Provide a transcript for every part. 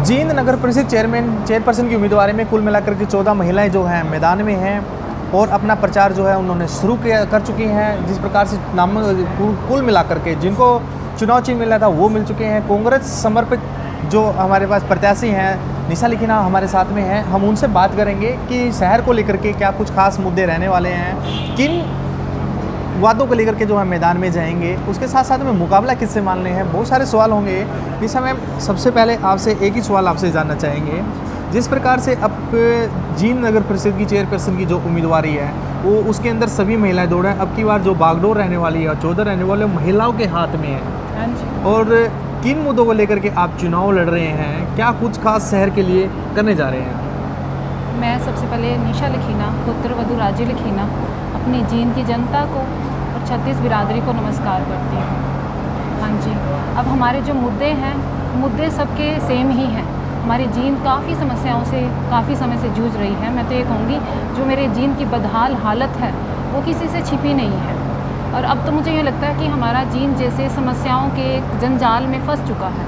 जींद नगर परिषद चेयरपर्सन की उम्मीदवारी में कुल मिलाकर के 14 महिलाएं जो हैं मैदान में हैं और अपना प्रचार जो है उन्होंने शुरू कर चुकी हैं। जिस प्रकार से नाम कुल मिलाकर के जिनको चुनाव चिन्ह मिला था वो मिल चुके हैं। कांग्रेस समर्पित जो हमारे पास प्रत्याशी हैं निशा लिखिना हमारे साथ में हैं। हम उनसे बात करेंगे कि शहर को लेकर के क्या कुछ खास मुद्दे रहने वाले हैं, किन वादों को लेकर के जो है मैदान में जाएंगे, उसके साथ साथ में मुकाबला किससे मानने हैं, बहुत सारे सवाल होंगे। निशा मैम, सबसे पहले आपसे एक ही सवाल आपसे जानना चाहेंगे, जिस प्रकार से अब जींद नगर परिषद की चेयरपर्सन की जो उम्मीदवारी है वो उसके अंदर सभी महिलाएं दौड़ रहे हैं। अब की बार जो बागडोर रहने वाली है और 14 रहने वाले महिलाओं के हाथ में है, और किन मुद्दों को लेकर के आप चुनाव लड़ रहे हैं, क्या कुछ खास शहर के लिए करने जा रहे हैं? मैं सबसे पहले निशा लिखिना, पुत्र वधू राजू लिखिना, अपनी जींद की जनता को और 36 बिरादरी को नमस्कार करती हूँ। हाँ जी, अब हमारे जो मुद्दे सबके सेम ही हैं। हमारी जींद काफ़ी समस्याओं से काफ़ी समय से जूझ रही है। मैं तो ये कहूँगी जो मेरे जींद की बदहाल हालत है वो किसी से छिपी नहीं है। और अब तो मुझे ये लगता है कि हमारा जींद जैसे समस्याओं के जंजाल में फंस चुका है।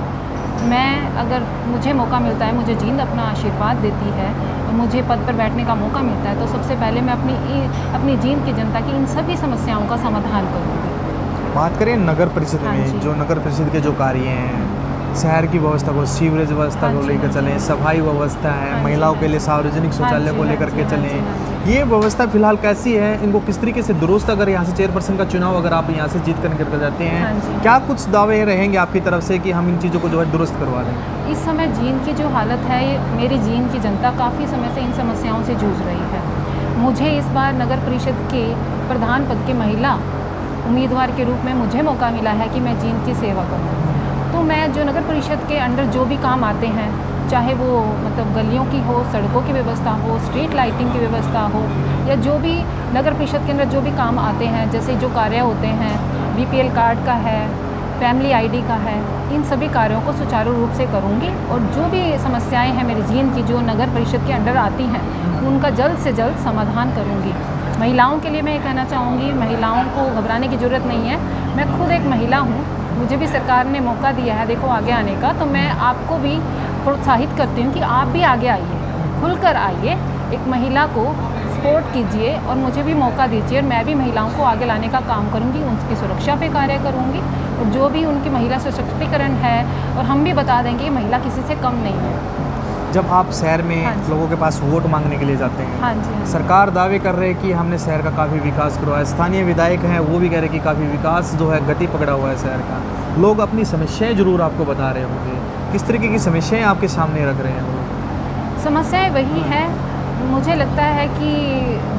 मैं अगर मुझे मौका मिलता है, मुझे जींद अपना आशीर्वाद देती है और मुझे पद पर बैठने का मौका मिलता है, तो सबसे पहले मैं अपनी जींद की जनता की इन सभी समस्याओं का समाधान करूँगी। बात करें नगर परिषद में, जो नगर परिषद के जो कार्य हैं, शहर की व्यवस्था को, सीवरेज व्यवस्था को लेकर चलें, सफाई व्यवस्था है, महिलाओं के लिए सार्वजनिक शौचालय को लेकर के चलें, ये व्यवस्था फिलहाल कैसी है, इनको किस तरीके से दुरुस्त, अगर यहाँ से चेयरपर्सन का चुनाव अगर आप यहाँ से जीत कर जाते हैं, क्या कुछ दावे रहेंगे आपकी तरफ से कि हम इन चीज़ों को जो है दुरुस्त करवा दें? इस समय जींद की जो हालत है, मेरी जींद की जनता काफ़ी समय से इन समस्याओं से जूझ रही है। मुझे इस बार नगर परिषद के प्रधान पद की महिला उम्मीदवार के रूप में मुझे मौका मिला है कि मैं जींद की सेवा करूँ। तो मैं जो नगर परिषद के अंडर जो भी काम आते हैं, चाहे वो मतलब गलियों की हो, सड़कों की व्यवस्था हो, स्ट्रीट लाइटिंग की व्यवस्था हो, या जो भी नगर परिषद के अंदर जो भी काम आते हैं, जैसे जो कार्य होते हैं, BPL कार्ड का है, फैमिली ID का है, इन सभी कार्यों को सुचारू रूप से करूँगी। और जो भी समस्याएं हैं मेरी जींद की जो नगर परिषद के अंडर आती हैं, उनका जल्द से जल्द समाधान करूँगी। महिलाओं के लिए मैं ये कहना चाहूँगी, महिलाओं को घबराने की ज़रूरत नहीं है। मैं खुद एक महिला हूँ, मुझे भी सरकार ने मौका दिया है देखो आगे आने का, तो मैं आपको भी प्रोत्साहित करती हूँ कि आप भी आगे आइए, खुलकर आइए, एक महिला को सपोर्ट कीजिए और मुझे भी मौका दीजिए। और मैं भी महिलाओं को आगे लाने का काम करूँगी, उनकी सुरक्षा पे कार्य करूँगी, और जो भी उनकी महिला सशक्तिकरण है, और हम भी बता देंगे कि महिला किसी से कम नहीं है। जब आप शहर में लोगों के पास वोट मांगने के लिए जाते हैं, हाँ जी, सरकार दावे कर रहे हैं कि हमने शहर का काफ़ी विकास करवाया, स्थानीय विधायक हैं वो भी कह रहे हैं कि काफ़ी विकास जो है गति पकड़ा हुआ है शहर का, लोग अपनी समस्याएं जरूर आपको बता रहे होंगे, किस तरीके की समस्याएं आपके सामने रख रहे हैं वो लोग? समस्याएं वही हैं। मुझे लगता है कि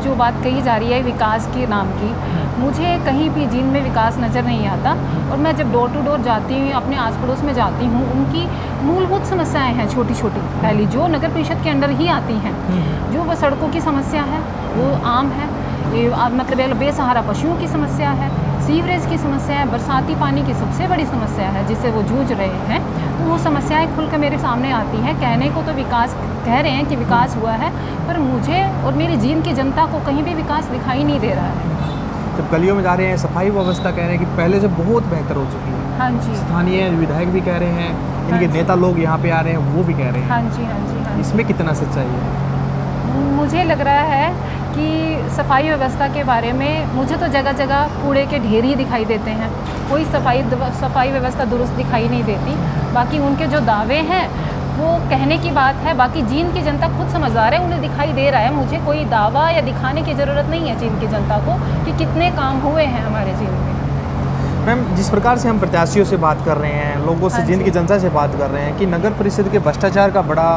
जो बात कही जा रही है विकास के नाम की, मुझे कहीं भी जींद में विकास नज़र नहीं आता। और मैं जब डोर टू डोर जाती हूँ, अपने आस पड़ोस में जाती हूँ, उनकी मूलभूत समस्याएं हैं छोटी छोटी, पहली जो नगर परिषद के अंडर ही आती हैं, जो वो सड़कों की समस्या है वो आम है, ये मतलब बेसहारा पशुओं की समस्या है, सीवरेज की समस्या है, बरसाती पानी की सबसे बड़ी समस्या है जिससे वो जूझ रहे हैं। तो वो समस्याएं खुलकर मेरे सामने आती हैं। कहने को तो विकास कह रहे हैं कि विकास हुआ है, पर मुझे और मेरी जींद की जनता को कहीं भी विकास दिखाई नहीं दे रहा है। जब गलियों में जा रहे हैं, सफाई व्यवस्था कह रहे हैं कि पहले से बहुत बेहतर हो चुकी है। हाँ जी, स्थानीय विधायक भी कह रहे हैं, इनके नेता लोग यहाँ पे आ रहे हैं वो भी कह रहे हैं। हाँ जी, हाँ जी, हाँ जी। इसमें कितना सच्चाई है? मुझे लग रहा है कि सफाई व्यवस्था के बारे में मुझे तो जगह जगह कूड़े के ढेर ही दिखाई देते हैं, कोई सफाई व्यवस्था दुरुस्त दिखाई नहीं देती। बाकी उनके जो दावे हैं वो कहने की बात है, बाकी जींद की जनता खुद समझदार है, उन्हें दिखाई दे रहा है। मुझे कोई दावा या दिखाने की ज़रूरत नहीं है जींद की जनता को कि कितने काम हुए हैं हमारे जींद में। मैम, जिस प्रकार से हम प्रत्याशियों से बात कर रहे हैं, लोगों से, जींद की जनता से बात कर रहे हैं कि नगर परिषद के भ्रष्टाचार का बड़ा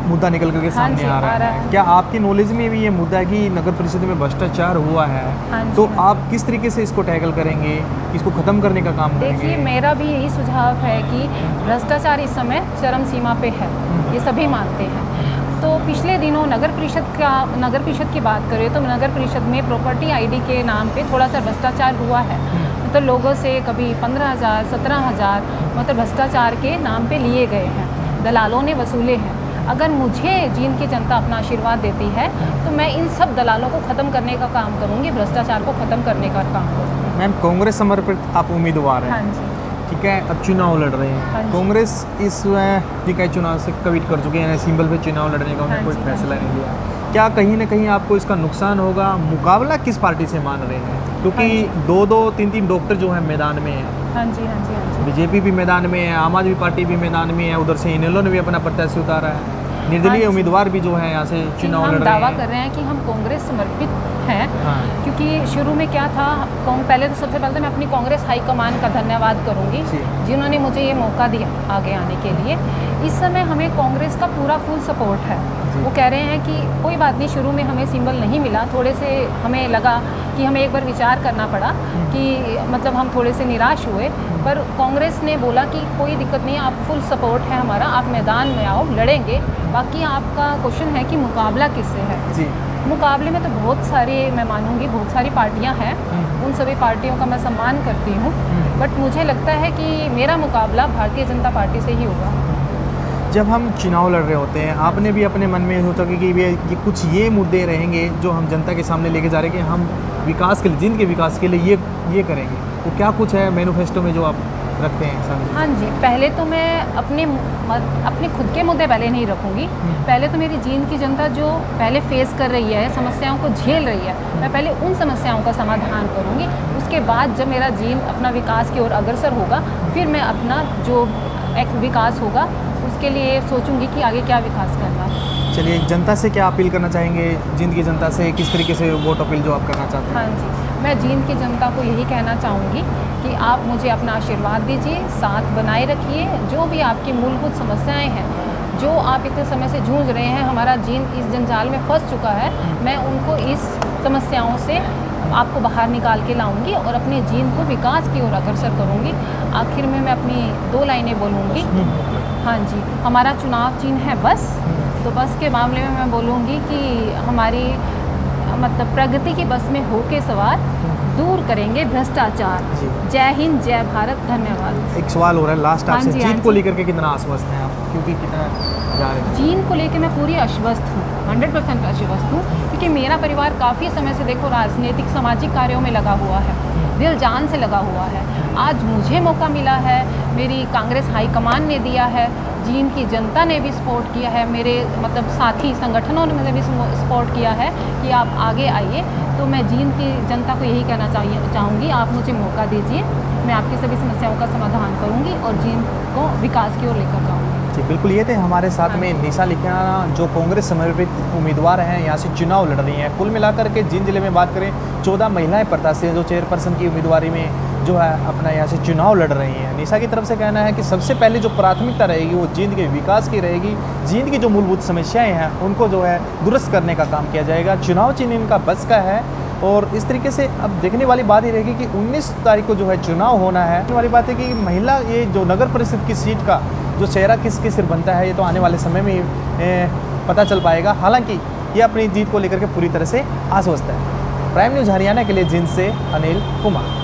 मुद्दा निकल करके सामने आ रहा है, क्या आपकी नॉलेज में भी ये मुद्दा है कि नगर परिषद में भ्रष्टाचार हुआ है? तो आप किस तरीके से इसको टैकल करेंगे, इसको ख़त्म करने का काम करेंगे? देखिए, मेरा भी यही सुझाव है कि भ्रष्टाचार इस समय चरम सीमा पे है, ये सभी मानते हैं। तो पिछले दिनों नगर परिषद की बात करें तो नगर परिषद में प्रॉपर्टी ID के नाम पे थोड़ा सा भ्रष्टाचार हुआ है। मतलब लोगों से कभी 15,000 17,000 मतलब भ्रष्टाचार के नाम पे लिए गए हैं, दलालों ने वसूले हैं। अगर मुझे जींद की जनता अपना आशीर्वाद देती है तो मैं इन सब दलालों को ख़त्म करने का काम करूँगी, भ्रष्टाचार को ख़त्म करने का काम करूँगी। मैम, कांग्रेस समर्पित आप उम्मीदवार हैं। हाँ जी। ठीक है, अब चुनाव लड़ रहे हाँ हैं। जी। कांग्रेस इस ठीक है चुनाव से कमिट कर चुके हैं, सिंबल पे चुनाव लड़ने का उन्होंने हाँ कोई जी, फैसला हाँ नहीं लिया। क्या कहीं ना कहीं आपको इसका नुकसान होगा? मुकाबला किस पार्टी से मान रहे हैं? क्योंकि हाँ दो दो तीन तीन डॉक्टर जो हैं मैदान में हैं, हाँ जी, हाँ जी, हाँ जी। बीजेपी भी मैदान में है, आम आदमी पार्टी भी मैदान में है, उधर से इनेलो ने भी अपना प्रत्याशी उतारा है, निर्दलीय हाँ जी। उम्मीदवार भी जो है यहाँ से जी, चुनाव लड़ हम रहे दावा हैं। कर रहे हैं कि हम कांग्रेस समर्पित हैं। हाँ। क्योंकि शुरू में क्या था, पहले तो सबसे पहले तो मैं अपनी कांग्रेस हाईकमान का धन्यवाद करूंगी, जी। जिन्होंने मुझे ये मौका दिया आगे आने के लिए। इस समय हमें कांग्रेस का पूरा फुल सपोर्ट है। जी। वो कह रहे हैं कि कोई बात नहीं, शुरू में हमें सिंबल नहीं मिला, थोड़े से हमें लगा कि हमें एक बार विचार करना पड़ा कि मतलब हम थोड़े से निराश हुए, पर कांग्रेस ने बोला कि कोई दिक्कत नहीं है, आप फुल सपोर्ट है हमारा, आप मैदान में आओ, लड़ेंगे। बाकी आपका क्वेश्चन है कि मुकाबला किससे है। जी। मुकाबले में तो बहुत सारे, मैं मानूंगी बहुत सारी पार्टियां हैं, उन सभी पार्टियों का मैं सम्मान करती हूँ, बट मुझे लगता है कि मेरा मुकाबला भारतीय जनता पार्टी से ही होगा। जब हम चुनाव लड़ रहे होते हैं, आपने भी अपने मन में सोचा कि ये कुछ ये मुद्दे रहेंगे जो हम जनता के सामने लेके जा रहे हैं कि हम विकास के लिए, जिनके विकास के लिए ये करेंगे, तो क्या कुछ है मैनिफेस्टो में जो आप रखते हैं सामने? हाँ जी, पहले तो मैं अपने खुद के मुद्दे पहले नहीं रखूँगी। पहले तो मेरी जींद की जनता जो पहले फेस कर रही है, समस्याओं को झेल रही है, मैं पहले उन समस्याओं का समाधान करूँगी। उसके बाद जब मेरा जींद अपना विकास की ओर अग्रसर होगा, फिर मैं अपना जो एक विकास होगा उसके लिए सोचूंगी कि आगे क्या विकास करना है। चलिए, जनता से क्या अपील करना चाहेंगे? जींद की जनता से किस तरीके से वोट अपील जो आप करना चाहते हैं? हाँ जी, मैं जींद की जनता को यही कहना चाहूँगी कि आप मुझे अपना आशीर्वाद दीजिए, साथ बनाए रखिए। जो भी आपकी मूलभूत समस्याएं हैं, जो आप इतने समय से जूझ रहे हैं, हमारा जींद इस जंजाल में फंस चुका है, मैं उनको इस समस्याओं से आपको बाहर निकाल के लाऊंगी और अपने जींद को विकास की ओर अग्रसर करूंगी। आखिर में मैं अपनी 2 लाइनें बोलूँगी। हाँ जी, हमारा चुनाव चिन्ह है बस, तो बस के मामले में मैं बोलूँगी कि हमारी मतलब प्रगति की बस में होके सवार, दूर करेंगे भ्रष्टाचार। जी। जय हिंद, जय भारत, धन्यवाद। एक सवाल हो रहा है लास्ट हाँ आपसे, जी, हाँ जींद को जी। लेकर के कितना आश्वस्त हैं आप? क्योंकि कितना जा रहे हैं? जींद को लेकर मैं पूरी आश्वस्त हूँ, 100% आश्वस्त हूँ, क्योंकि मेरा परिवार काफ़ी समय से देखो राजनीतिक सामाजिक कार्यों में लगा हुआ है, दिल जान से लगा हुआ है। आज मुझे मौका मिला है, मेरी कांग्रेस हाईकमान ने दिया है, जींद की जनता ने भी सपोर्ट किया है, मेरे मतलब साथी संगठनों ने भी सपोर्ट किया है कि आप आगे आइए। तो मैं जींद की जनता को यही कहना चाहूँगी, आप मुझे मौका दीजिए, मैं आपकी सभी समस्याओं का समाधान करूँगी और जींद को विकास की ओर लेकर जाऊँगी। जी बिल्कुल, ये थे हमारे साथ में निशा लिखियाना, जो कांग्रेस समर्पित उम्मीदवार हैं, यहाँ से चुनाव लड़ रही हैं। कुल मिलाकर के जींद जिले में बात करें, 14 महिलाएं प्रत्याशी हैं जो चेयरपर्सन की उम्मीदवारी में जो है अपना यहाँ से चुनाव लड़ रही हैं। निशा की तरफ से कहना है कि सबसे पहले जो प्राथमिकता रहेगी वो जींद के विकास की रहेगी। जींद की जो मूलभूत समस्याएं हैं उनको जो है दुरुस्त करने का काम किया जाएगा। चुनाव चिन्ह इनका बस का है और इस तरीके से अब देखने वाली बात ये रहेगी कि 19 तारीख को जो है चुनाव होना है। देखने वाली बात है कि महिला ये जो नगर परिषद की सीट का जो चेहरा किसके सिर बनता है, ये तो आने वाले समय में पता चल पाएगा। हालांकि ये अपनी जीत को लेकर के पूरी तरह से आश्वस्त है। प्राइम न्यूज़ हरियाणा के लिए जींद से अनिल कुमार।